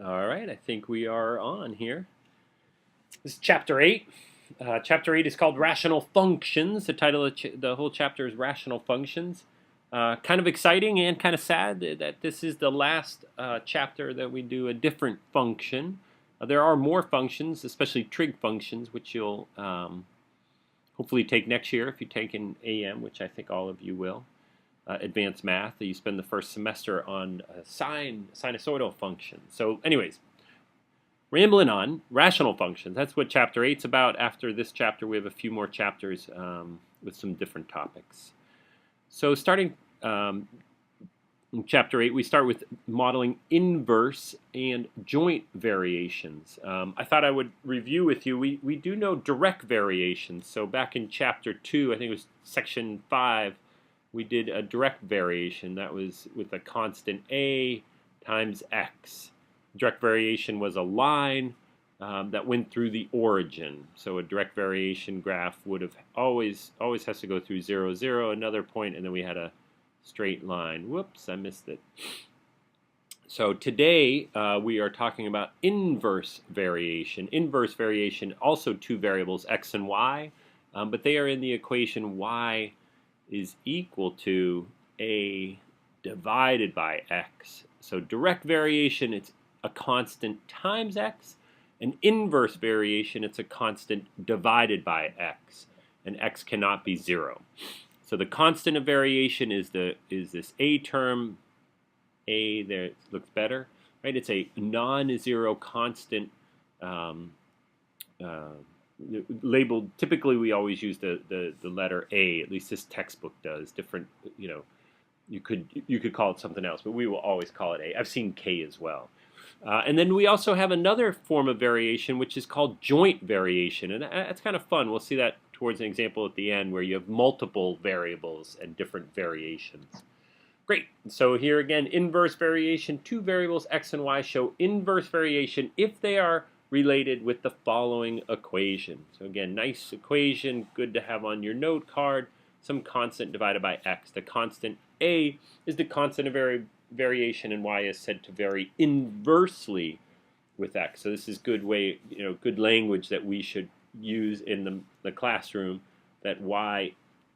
All right, I think we are on here. This is chapter 8. Chapter 8 is called Rational Functions. The title of the whole chapter is Rational Functions. Kind of exciting and kind of sad that this is the last chapter that we do a different function. There are more functions, especially trig functions, which you'll hopefully take next year if you take an AM, which I think all of you will. Advanced math. You spend the first semester on sinusoidal functions. So anyways, rambling on, rational functions. That's what chapter 8's about. After this chapter, we have a few more chapters with some different topics. So starting in chapter 8, we start with modeling inverse and joint variations. I thought I would review with you. We do know direct variations. So back in chapter 2, I think it was section 5, we did a direct variation. That was with a constant a times x. Direct variation was a line that went through the origin. So a direct variation graph would have always has to go through 0, 0, another point, and then we had a straight line. Whoops, I missed it. So today we are talking about inverse variation. Inverse variation, also two variables, x and y, but they are in the equation y is equal to a divided by x. So direct variation, it's a constant times x. An inverse variation, it's a constant divided by x. And x cannot be 0. So the constant of variation is this a term. A there, it looks better, right? It's a non-zero constant labeled. Typically, we always use the letter A. At least this textbook does. Different, you could call it something else, but we will always call it A. I've seen K as well. And then we also have another form of variation, which is called joint variation, and that's kind of fun. We'll see that towards an example at the end where you have multiple variables and different variations. Great. So here again, inverse variation. Two variables, x and y, show inverse variation if they are related with the following equation. So again, nice equation, good to have on your note card. Some constant divided by x. The constant a is the constant of variation, and y is said to vary inversely with x. So this is good language that we should use in the classroom, that y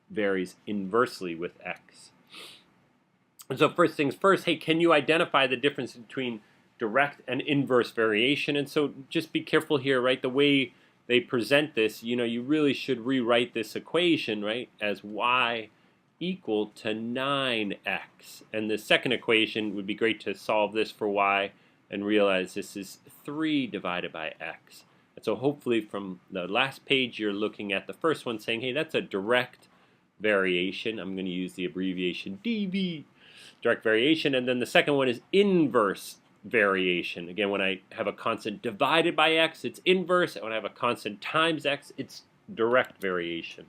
varies inversely with x. And so first things first, hey, can you identify the difference between direct and inverse variation? And so just be careful here, right? The way they present this, you really should rewrite this equation, right, as y equal to 9x. And the second equation would be great to solve this for y and realize this is 3 divided by x. And so hopefully from the last page you're looking at the first one saying, hey, that's a direct variation. I'm going to use the abbreviation DV, direct variation. And then the second one is inverse variation. Again, when I have a constant divided by x, it's inverse. And when I have a constant times x, it's direct variation.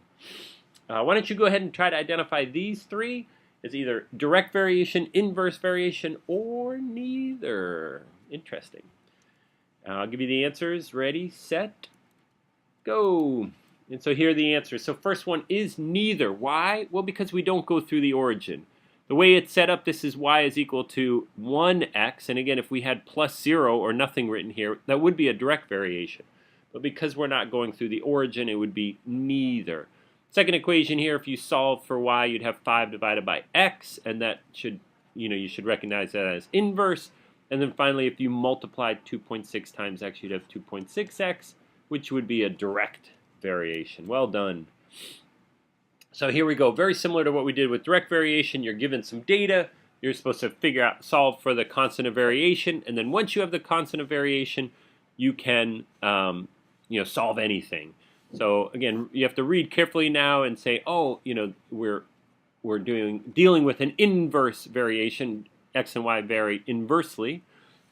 Why don't you go ahead and try to identify these three as either direct variation, inverse variation, or neither. Interesting. I'll give you the answers. Ready, set, go. And so here are the answers. So first one is neither. Why? Well, because we don't go through the origin. The way it's set up, this is y is equal to 1x. And again, if we had plus 0 or nothing written here, that would be a direct variation. But because we're not going through the origin, it would be neither. Second equation here, if you solve for y, you'd have 5 divided by x, and that should, you should recognize that as inverse. And then finally, if you multiply 2.6 times x, you'd have 2.6x, which would be a direct variation. Well done. So here we go. Very similar to what we did with direct variation. You're given some data. You're supposed to solve for the constant of variation, and then once you have the constant of variation, you can, solve anything. So again, you have to read carefully now and say, oh, we're dealing with an inverse variation. X and y vary inversely,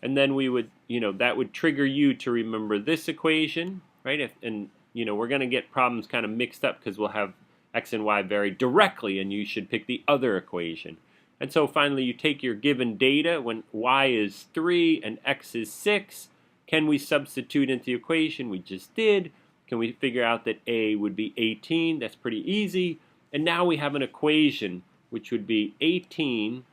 and then we would, that would trigger you to remember this equation, right? We're going to get problems kind of mixed up because we'll have x and y vary directly, and you should pick the other equation. And so finally, you take your given data when y is 3 and x is 6. Can we substitute into the equation? We just did. Can we figure out that a would be 18? That's pretty easy. And now we have an equation which would be 18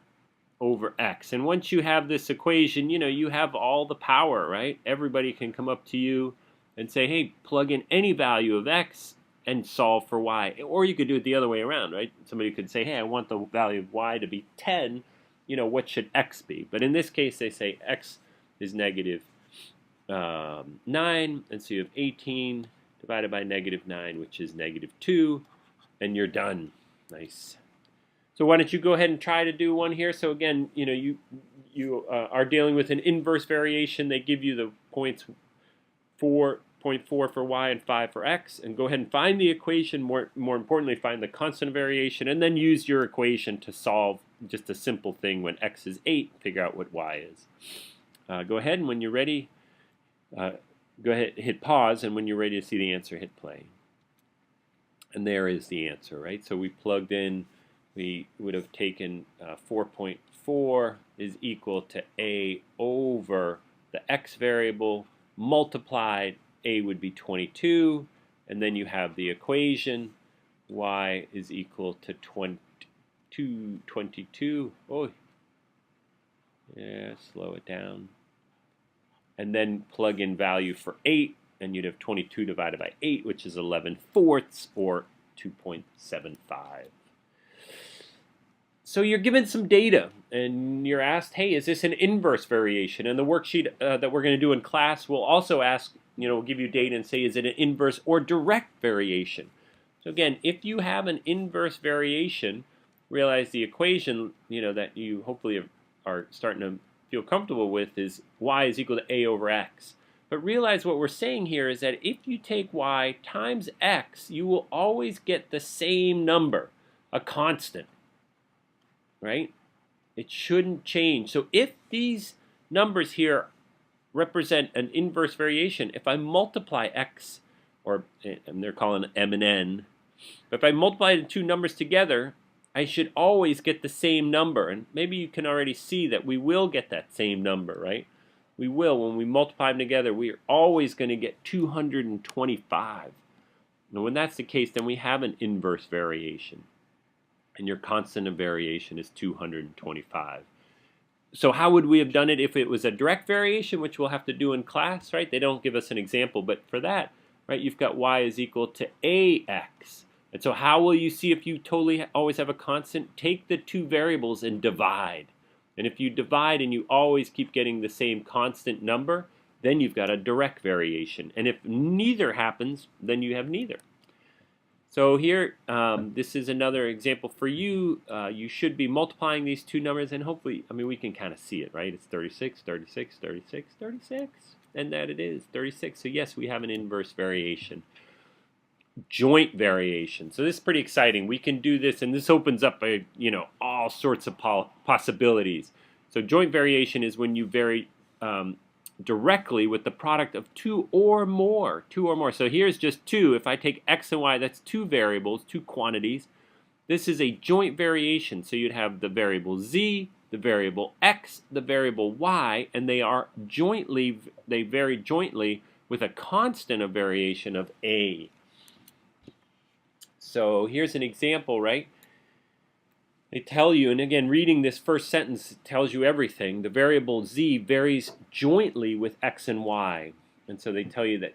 over x. And once you have this equation, you have all the power, right? Everybody can come up to you and say, hey, plug in any value of x and solve for y. Or you could do it the other way around, right? Somebody could say, hey, I want the value of y to be 10. What should x be? But in this case, they say x is negative 9, and so you have 18 divided by negative 9, which is negative 2, and you're done. Nice. So why don't you go ahead and try to do one here? So again, you are dealing with an inverse variation. They give you the points 4.4 for y and 5 for x, and go ahead and find the equation. More importantly, find the constant of variation, and then use your equation to solve just a simple thing. When x is 8, figure out what y is. Go ahead, and when you're ready, go ahead, hit pause, and when you're ready to see the answer, hit play. And there is the answer, right? So we plugged in, we would have taken 4.4 is equal to a over the x variable multiplied, a would be 22, and then you have the equation, y is equal to 22. Oh, yeah, slow it down. And then plug in value for 8, and you'd have 22 divided by 8, which is 11/4, or 2.75. So you're given some data, and you're asked, hey, is this an inverse variation? And the worksheet that we're going to do in class will also ask, we'll give you data and say, is it an inverse or direct variation? So again, if you have an inverse variation, realize the equation, that you hopefully are starting to feel comfortable with is y is equal to a over x. But realize what we're saying here is that if you take y times x, you will always get the same number, a constant, right? It shouldn't change. So if these numbers here represent an inverse variation, if I multiply x, and they're calling it m and n, but if I multiply the two numbers together, I should always get the same number. And maybe you can already see that we will get that same number, right? We will. When we multiply them together, we are always going to get 225. And when that's the case, then we have an inverse variation. And your constant of variation is 225. So how would we have done it if it was a direct variation, which we'll have to do in class, right? They don't give us an example, but for that, right, you've got y is equal to ax. And so how will you see if you totally always have a constant? Take the two variables and divide. And if you divide and you always keep getting the same constant number, then you've got a direct variation. And if neither happens, then you have neither. So here, this is another example for you. You should be multiplying these two numbers, and hopefully, we can kind of see it, right? It's 36, 36, 36, 36, and that it is 36. So yes, we have an inverse variation. Joint variation. So this is pretty exciting. We can do this, and this opens up all sorts of possibilities. So joint variation is when you vary directly with the product of two or more. So here's just 2. If I take x and y, that's 2 variables, 2 quantities. This is a joint variation. So you'd have the variable z, the variable x, the variable y, and they vary jointly with a constant of variation of a. So here's an example, right? They tell you, and again, reading this first sentence tells you everything. The variable z varies jointly with x and y. And so they tell you that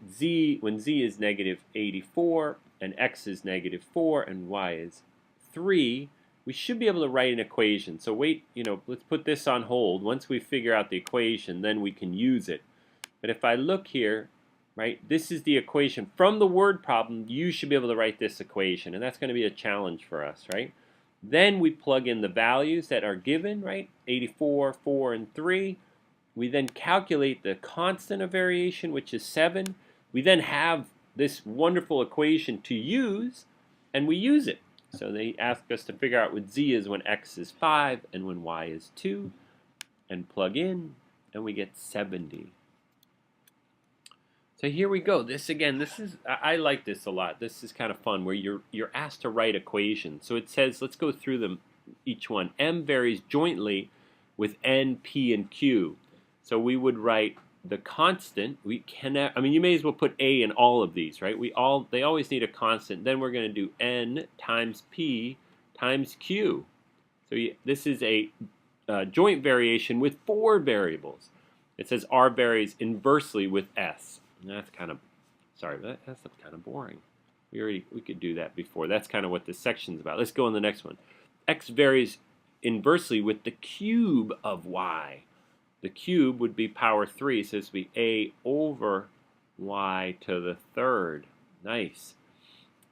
when z is negative 84, and x is negative 4, and y is 3, we should be able to write an equation. So wait, let's put this on hold. Once we figure out the equation, then we can use it. But if I look here, right, this is the equation. From the word problem, you should be able to write this equation, and that's going to be a challenge for us, right? Then we plug in the values that are given, right? 84, 4, and 3. We then calculate the constant of variation, which is 7. We then have this wonderful equation to use, and we use it. So they ask us to figure out what z is when x is 5 and when y is 2, and plug in, and we get 70. So here we go. I like this a lot. This is kind of fun, where you're asked to write equations. So it says, let's go through them, each one. M varies jointly with n, p, and q. So we would write the constant. We cannot. You may as well put a in all of these, right? They always need a constant. Then we're going to do n times p times q. So this is a joint variation with 4 variables. It says R varies inversely with S. And that's kind of, sorry, that's kind of boring. We could do that before. That's kind of what this section's about. Let's go on the next one. X varies inversely with the cube of Y. The cube would be power 3, so this would be A over Y to the third. Nice.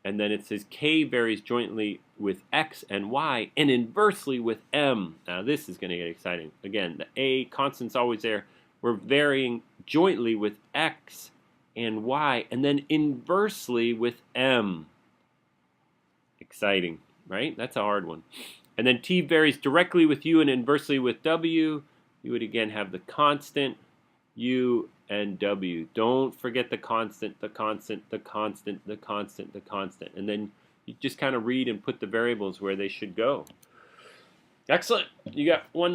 And then it says K varies jointly with X and Y and inversely with M. Now this is going to get exciting. Again, the A constant's always there. We're varying jointly with X and Y and then inversely with M. Exciting, right? That's a hard one. And then T varies directly with U and inversely with W. You would again have the constant, U, and W. Don't forget the constant, the constant, the constant, the constant, the constant. And then you just kind of read and put the variables where they should go. Excellent. You got two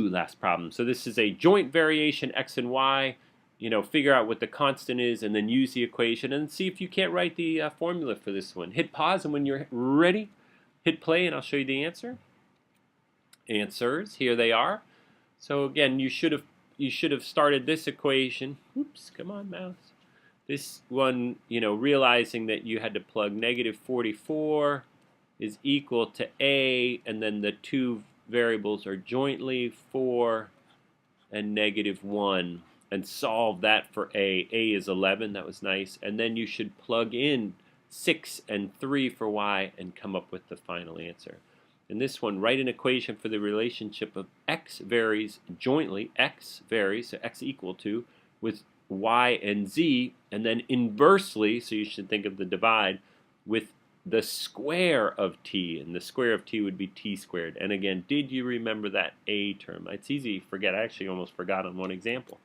last problems. So this is a joint variation X and Y. Figure out what the constant is and then use the equation and see if you can't write the formula for this one. Hit pause, and when you're ready, hit play and I'll show you the answer. Answers, here they are. So again, you should have started this equation. Oops, come on, mouse. This one, realizing that you had to plug negative 44 is equal to A, and then the two variables are jointly 4 and negative 1, and solve that for A. A is 11, that was nice. And then you should plug in 6 and 3 for Y and come up with the final answer. In this one, write an equation for the relationship of X varies jointly, X varies, so X equal to, with Y and Z, and then inversely, so you should think of the divide, with the square of T, and the square of T would be T squared. And again, did you remember that A term? It's easy to forget. I actually almost forgot on one example.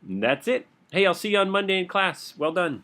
And that's it. Hey, I'll see you on Monday in class. Well done.